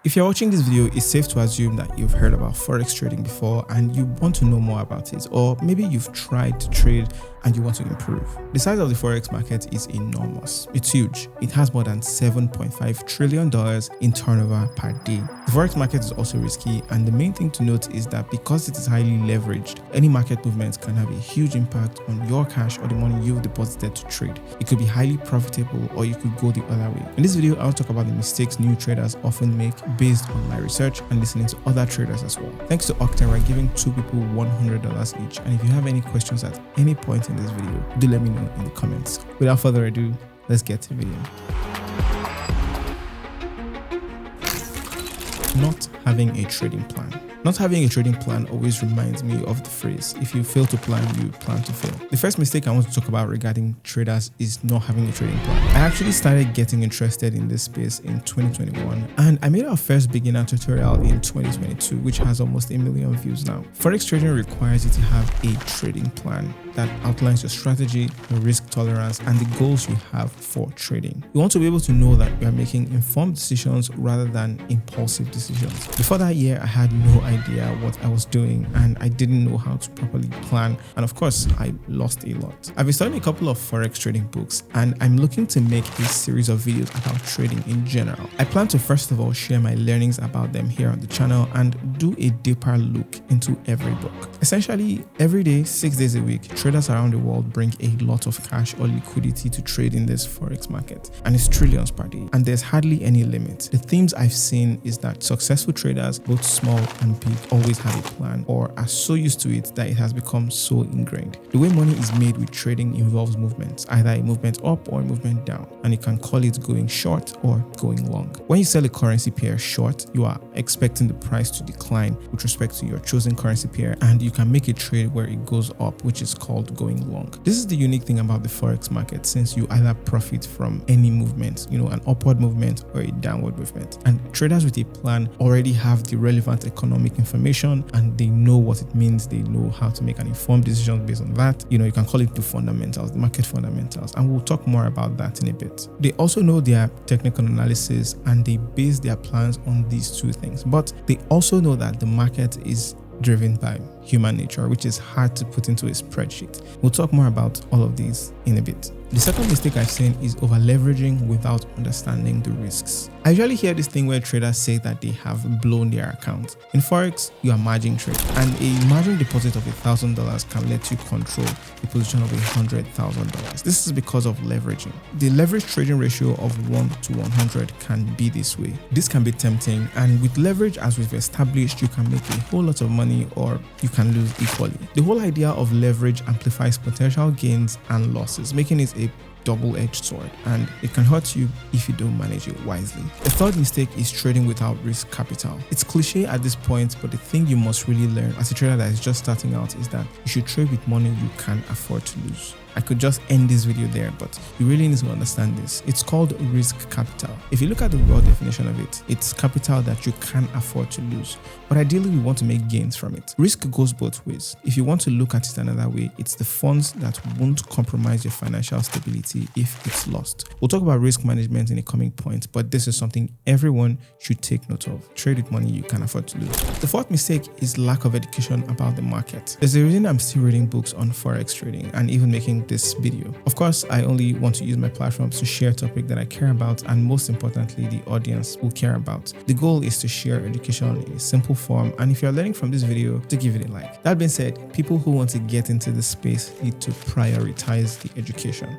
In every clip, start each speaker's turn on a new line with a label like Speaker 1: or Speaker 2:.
Speaker 1: If you're watching this video, it's safe to assume that you've heard about Forex trading before and you want to know more about it, or maybe you've tried to trade and you want to improve. The size of the Forex market is enormous. It's huge. It has more than $7.5 trillion in turnover per day. The Forex market is also risky, and the main thing to note is that because it is highly leveraged, any market movement can have a huge impact on your cash or the money you've deposited to trade. It could be highly profitable or you could go the other way. In this video, I'll talk about the mistakes new traders often make based on my research and listening to other traders as well. Thanks to Octa, we're giving 2 people $100 each, and if you have any questions at any point in this video, do let me know in the comments. Without further ado, let's get to the video. Not having a trading plan. Not having a trading plan always reminds me of the phrase, if you fail to plan, you plan to fail. The first mistake I want to talk about regarding traders is not having a trading plan. I actually started getting interested in this space in 2021, and I made our first beginner tutorial in 2022, which has almost 1 million views now. Forex trading requires you to have a trading plan that outlines your strategy, your risk tolerance, and the goals you have for trading. You want to be able to know that you are making informed decisions rather than impulsive decisions. Before that year, I had no idea what I was doing, and I didn't know how to properly plan, and of course, I lost a lot. I've been studying a couple of Forex trading books, and I'm looking to make a series of videos about trading in general. I plan to first of all share my learnings about them here on the channel and do a deeper look into every book. Essentially, every day, 6 days a week, traders around the world bring a lot of cash or liquidity to trade in this Forex market, and it's trillions per day, and there's hardly any limit. The themes I've seen is that successful traders, both small and big, always have a plan or are so used to it that it has become so ingrained. The way money is made with trading involves movements, either a movement up or a movement down, and you can call it going short or going long. When you sell a currency pair short, you are expecting the price to decline with respect to your chosen currency pair, and you can make a trade where it goes up, which is called going long. This is the unique thing about the Forex market, since you either profit from any movement, an upward movement or a downward movement. And traders with a plan already have the relevant economic information, and they know what it means. They know how to make an informed decision based on that. You can call it the fundamentals, the market fundamentals, and we'll talk more about that in a bit. They also know their technical analysis, and they base their plans on these two things. But they also know that the market is driven by human nature, which is hard to put into a spreadsheet. We'll talk more about all of these in a bit. The second mistake I've seen is over-leveraging without understanding the risks. I usually hear this thing where traders say that they have blown their account. In Forex, you are margin trading, and a margin deposit of $1,000 can let you control a position of $100,000. This is because of leveraging. The leverage trading ratio of 1 to 100 can be this way. This can be tempting, and with leverage, as we've established, you can make a whole lot of money or you can lose equally. The whole idea of leverage amplifies potential gains and losses, making it a double-edged sword, and it can hurt you if you don't manage it wisely. The third mistake is trading without risk capital. It's cliche at this point, but the thing you must really learn as a trader that is just starting out is that you should trade with money you can afford to lose. I could just end this video there, but you really need to understand this. It's called risk capital. If you look at the raw definition of it, it's capital that you can afford to lose, but ideally we want to make gains from it. Risk goes both ways. If you want to look at it another way, it's the funds that won't compromise your financial stability if it's lost. We'll talk about risk management in a coming point, but this is something everyone should take note of. Trade with money you can afford to lose. The fourth mistake is lack of education about the market. There's a reason I'm still reading books on Forex trading and even making this video. Of course, I only want to use my platforms to share a topic that I care about, and most importantly, the audience will care about. The goal is to share education in a simple form, and if you're learning from this video, to give it a like. That being said, people who want to get into this space need to prioritize the education.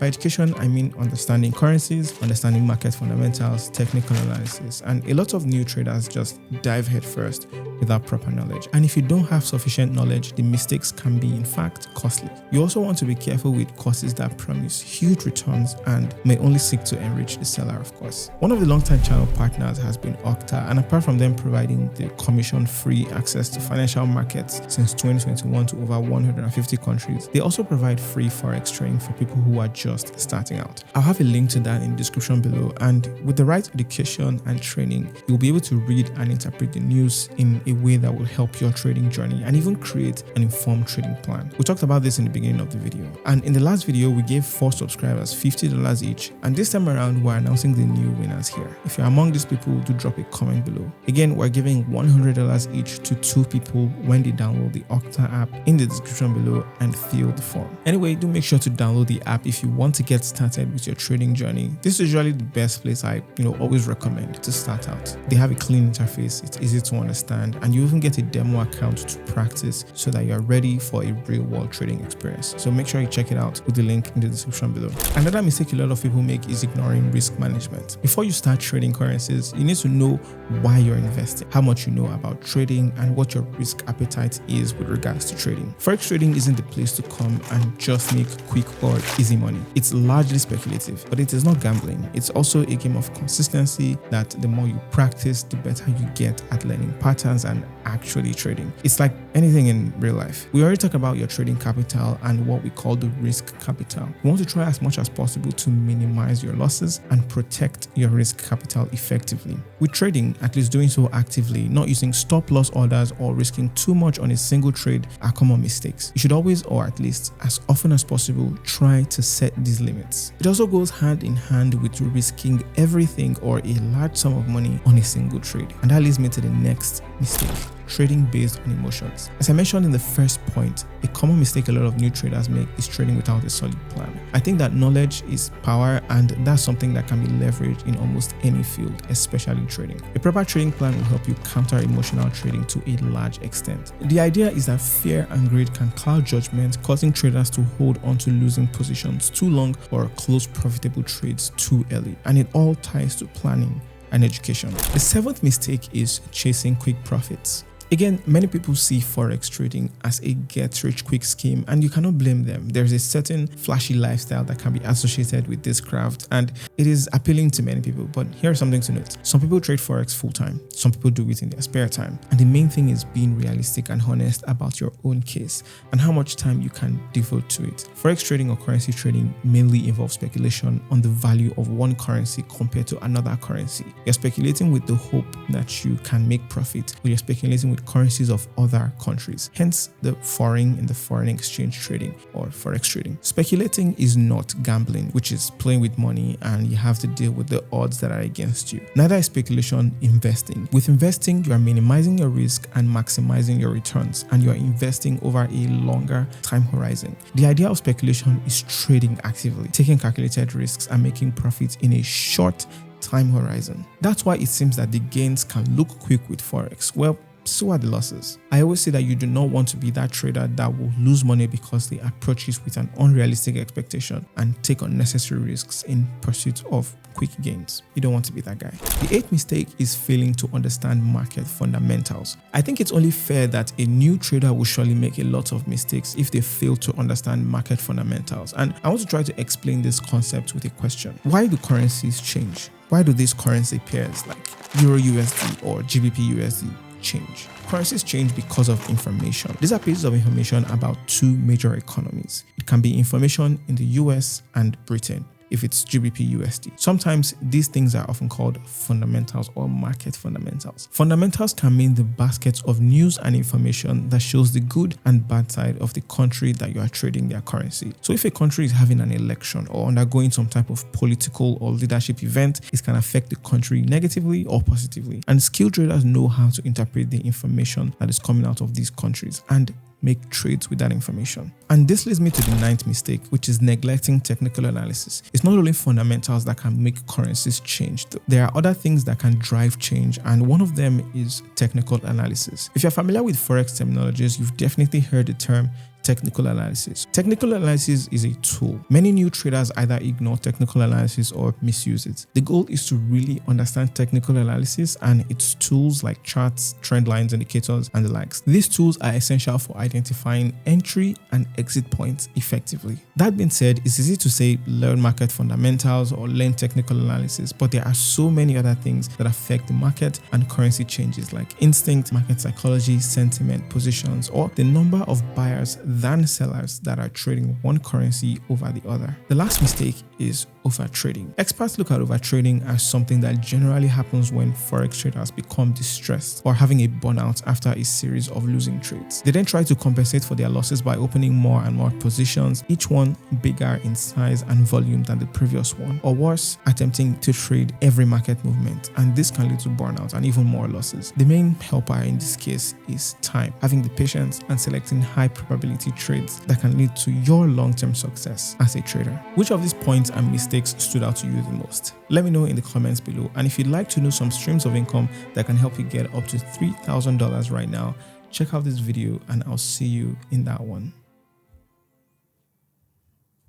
Speaker 1: By education, I mean understanding currencies, understanding market fundamentals, technical analysis, and a lot of new traders just dive headfirst without proper knowledge. And if you don't have sufficient knowledge, the mistakes can be in fact costly. You also want to be careful with courses that promise huge returns and may only seek to enrich the seller, of course. One of the long-time channel partners has been Octa, and apart from them providing the commission-free access to financial markets since 2021 to over 150 countries, they also provide free Forex training for people who are just starting out. I'll have a link to that in the description below, and with the right education and training, you'll be able to read and interpret the news in a way that will help your trading journey and even create an informed trading plan. We talked about this in the beginning of the video. And in the last video, we gave 4 subscribers $50 each. And this time around, we're announcing the new winners here. If you're among these people, do drop a comment below. Again, we're giving $100 each to 2 people when they download the Okta app in the description below and fill the form. Anyway, do make sure to download the app if you want to get started with your trading journey. This is usually the best place I always recommend to start out. They have a clean interface, it's easy to understand, and you even get a demo account to practice so that you're ready for a real-world trading experience. So make sure you check it out with the link in the description below. Another mistake a lot of people make is ignoring risk management. Before you start trading currencies, you need to know why you're investing, how much you know about trading, and what your risk appetite is with regards to trading. Forex trading isn't the place to come and just make quick or easy money. It's largely speculative, but it is not gambling. It's also a game of consistency that the more you practice, the better you get at learning patterns and actually trading. It's like anything in real life. We already talked about your trading capital and what we call the risk capital. You want to try as much as possible to minimize your losses and protect your risk capital effectively. With trading, at least doing so actively, not using stop loss orders or risking too much on a single trade are common mistakes. You should always, or at least as often as possible, try to set these limits. It also goes hand in hand with risking everything or a large sum of money on a single trade. And that leads me to the next mistake: trading based on emotions. As I mentioned in the first point, a common mistake a lot of new traders make is trading without a solid plan. I think that knowledge is power, and that's something that can be leveraged in almost any field, especially trading. A proper trading plan will help you counter emotional trading to a large extent. The idea is that fear and greed can cloud judgment, causing traders to hold on to losing positions too long or close profitable trades too early. And it all ties to planning and education. The 7th mistake is chasing quick profits. Again, many people see Forex trading as a get-rich-quick scheme, and you cannot blame them. There's a certain flashy lifestyle that can be associated with this craft, and it is appealing to many people. But here's something to note. Some people trade Forex full-time. Some people do it in their spare time. And the main thing is being realistic and honest about your own case and how much time you can devote to it. Forex trading or currency trading mainly involves speculation on the value of one currency compared to another currency. You're speculating with the hope that you can make profit, or you're speculating with currencies of other countries, hence the foreign in the foreign exchange trading or Forex trading. Speculating is not gambling, which is playing with money and you have to deal with the odds that are against you. Neither is speculation investing. With investing, you are minimizing your risk and maximizing your returns, and you are investing over a longer time horizon. The idea of speculation is trading actively, taking calculated risks and making profits in a short time horizon. That's why it seems that the gains can look quick with Forex. Well, so are the losses. I always say that you do not want to be that trader that will lose money because they approach it with an unrealistic expectation and take unnecessary risks in pursuit of quick gains. You don't want to be that guy. The 8th mistake is failing to understand market fundamentals. I think it's only fair that a new trader will surely make a lot of mistakes if they fail to understand market fundamentals. And I want to try to explain this concept with a question. Why do currencies change? Why do these currency pairs like Euro USD or GBP USD change? Currencies change because of information. These are pieces of information about 2 major economies. It can be information in the US and Britain if it's GBP USD. Sometimes these things are often called fundamentals or market fundamentals. Fundamentals can mean the basket of news and information that shows the good and bad side of the country that you are trading their currency. So if a country is having an election or undergoing some type of political or leadership event, it can affect the country negatively or positively. And skilled traders know how to interpret the information that is coming out of these countries and make trades with that information. And this leads me to the 9th mistake, which is neglecting technical analysis. It's not only fundamentals that can make currencies change, though. There are other things that can drive change, and one of them is technical analysis. If you're familiar with Forex terminologies, you've definitely heard the term technical analysis. Technical analysis is a tool. Many new traders either ignore technical analysis or misuse it. The goal is to really understand technical analysis and its tools like charts, trend lines, indicators, and the likes. These tools are essential for identifying entry and exit points effectively. That being said, it's easy to say learn market fundamentals or learn technical analysis, but there are so many other things that affect the market and currency changes like instinct, market psychology, sentiment, positions, or the number of buyers than sellers that are trading one currency over the other. The last mistake is overtrading. Experts look at overtrading as something that generally happens when forex traders become distressed or having a burnout after a series of losing trades. They then try to compensate for their losses by opening more and more positions, each one bigger in size and volume than the previous one, or worse, attempting to trade every market movement, and this can lead to burnout and even more losses. The main helper in this case is time, having the patience and selecting high probability trades that can lead to your long-term success as a trader. Which of these points and mistakes stood out to you the most? Let me know in the comments below, and if you'd like to know some streams of income that can help you get up to $3,000 right now, check out this video and I'll see you in that one.